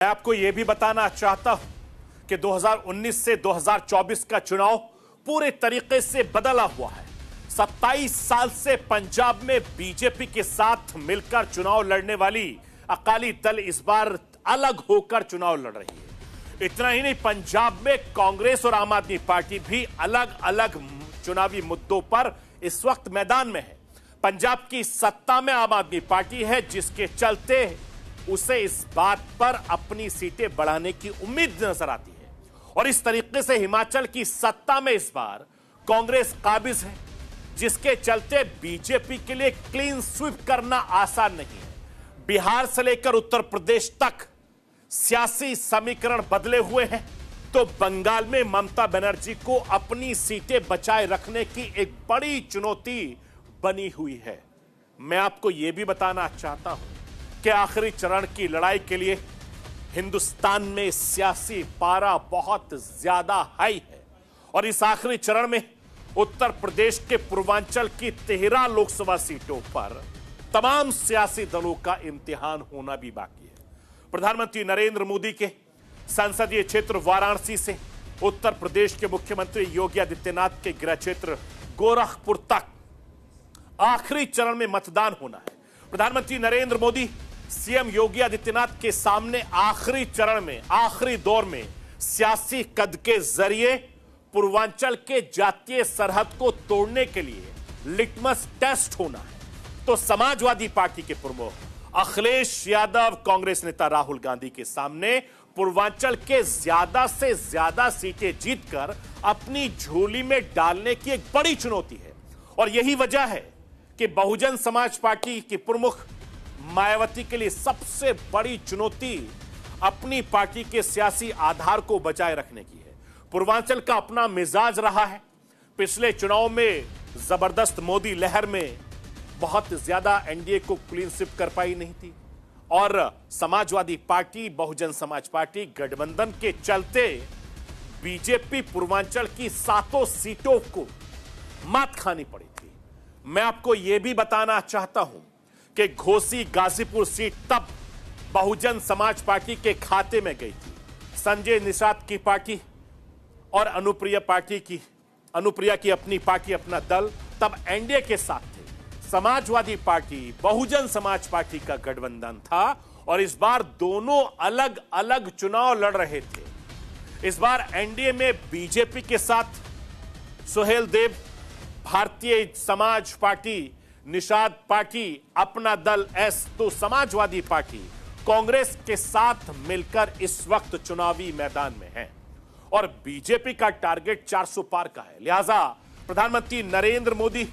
मैं आपको यह भी बताना चाहता हूं कि 2019 से 2024 का चुनाव पूरे तरीके से बदला हुआ है। 27 साल से पंजाब में बीजेपी के साथ मिलकर चुनाव लड़ने वाली अकाली दल इस बार अलग होकर चुनाव लड़ रही है। इतना ही नहीं, पंजाब में कांग्रेस और आम आदमी पार्टी भी अलग अलग चुनावी मुद्दों पर इस वक्त मैदान में है। पंजाब की सत्ता में आम आदमी पार्टी है, जिसके चलते उसे इस बात पर अपनी सीटें बढ़ाने की उम्मीद नजर आती है। और इस तरीके से हिमाचल की सत्ता में इस बार कांग्रेस काबिज है, जिसके चलते बीजेपी के लिए क्लीन स्वीप करना आसान नहीं है। बिहार से लेकर उत्तर प्रदेश तक सियासी समीकरण बदले हुए हैं, तो बंगाल में ममता बनर्जी को अपनी सीटें बचाए रखने की एक बड़ी चुनौती बनी हुई है। मैं आपको यह भी बताना चाहता हूं कि आखिरी चरण की लड़ाई के लिए हिंदुस्तान में सियासी पारा बहुत ज्यादा हाई है। और इस आखिरी चरण में उत्तर प्रदेश के पूर्वांचल की 13 लोकसभा सीटों पर तमाम सियासी दलों का इम्तिहान होना भी बाकी है। प्रधानमंत्री नरेंद्र मोदी के संसदीय क्षेत्र वाराणसी से उत्तर प्रदेश के मुख्यमंत्री योगी आदित्यनाथ के गृह क्षेत्र गोरखपुर तक आखिरी चरण में मतदान होना है। प्रधानमंत्री नरेंद्र मोदी सीएम योगी आदित्यनाथ के सामने आखिरी चरण में, आखिरी दौर में सियासी कद के जरिए पूर्वांचल के जातीय सरहद को तोड़ने के लिए लिटमस टेस्ट होना है। तो समाजवादी पार्टी के प्रमुख अखिलेश यादव कांग्रेस नेता राहुल गांधी के सामने पूर्वांचल के ज्यादा से ज्यादा सीटें जीतकर अपनी झोली में डालने की एक बड़ी चुनौती है। और यही वजह है कि बहुजन समाज पार्टी की प्रमुख मायावती के लिए सबसे बड़ी चुनौती अपनी पार्टी के सियासी आधार को बचाए रखने की है। पूर्वांचल का अपना मिजाज रहा है। पिछले चुनाव में जबरदस्त मोदी लहर में बहुत ज्यादा एनडीए को क्लीन स्वीप कर पाई नहीं थी, और समाजवादी पार्टी, बहुजन समाज पार्टी गठबंधन के चलते बीजेपी पूर्वांचल की 7 सीटों को मात खानी पड़ी थी। मैं आपको यह भी बताना चाहता हूं कि घोसी गाजीपुर सीट तब बहुजन समाज पार्टी के खाते में गई थी। संजय निषाद की पार्टी और अनुप्रिया की अपनी पार्टी, अपना दल तब एनडीए के साथ थे। समाजवादी पार्टी बहुजन समाज पार्टी का गठबंधन था, और इस बार दोनों अलग अलग चुनाव लड़ रहे थे। इस बार एनडीए में बीजेपी के साथ सुहेल देव, भारतीय समाज पार्टी, निषाद पार्टी, अपना दल एस, तो समाजवादी पार्टी कांग्रेस के साथ मिलकर इस वक्त चुनावी मैदान में है। और बीजेपी का टारगेट 400 पार का है। लिहाजा प्रधानमंत्री नरेंद्र मोदी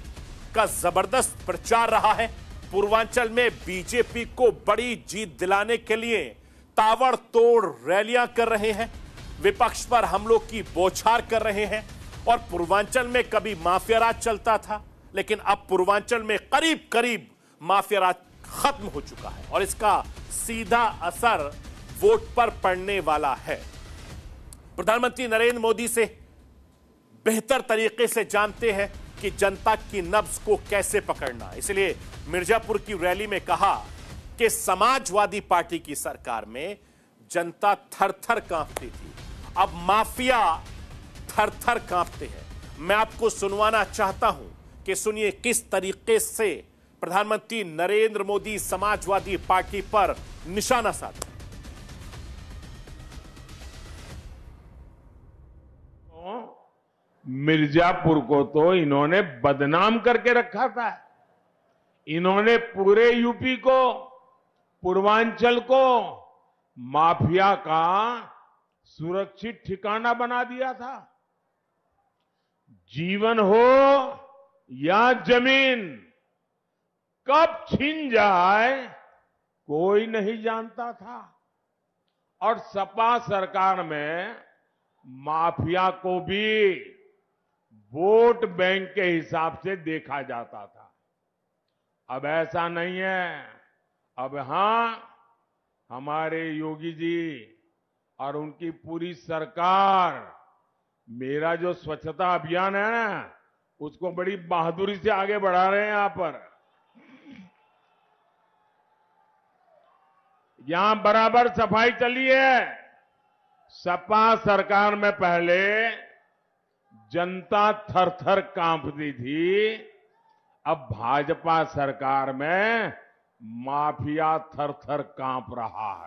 का जबरदस्त प्रचार रहा है। पूर्वांचल में बीजेपी को बड़ी जीत दिलाने के लिए ताबड़तोड़ रैलियां कर रहे हैं, विपक्ष पर हमलों की बौछार कर रहे हैं। और पूर्वांचल में कभी माफिया राज चलता था, लेकिन अब पूर्वांचल में करीब करीब माफिया राज खत्म हो चुका है, और इसका सीधा असर वोट पर पड़ने वाला है। प्रधानमंत्री नरेंद्र मोदी से बेहतर तरीके से जानते हैं कि जनता की नब्ज को कैसे पकड़ना। इसलिए मिर्जापुर की रैली में कहा कि समाजवादी पार्टी की सरकार में जनता थर-थर कांपती थी, अब माफिया थर-थर कांपते हैं। मैं आपको सुनवाना चाहता हूं कि सुनिए किस तरीके से प्रधानमंत्री नरेंद्र मोदी समाजवादी पार्टी पर निशाना साधा। मिर्जापुर को तो इन्होंने बदनाम करके रखा था। इन्होंने पूरे यूपी को, पूर्वांचल को माफिया का सुरक्षित ठिकाना बना दिया था। जीवन हो या जमीन, कब छिन जाए कोई नहीं जानता था। और सपा सरकार में माफिया को भी वोट बैंक के हिसाब से देखा जाता था। अब ऐसा नहीं है। अब हां, हमारे योगी जी और उनकी पूरी सरकार मेरा जो स्वच्छता अभियान है ना, उसको बड़ी बहादुरी से आगे बढ़ा रहे हैं। यहां पर यहां बराबर सफाई चली है। सपा सरकार में पहले जनता थर थर कांपती थी, अब भाजपा सरकार में माफिया थर थर कांप रहा है।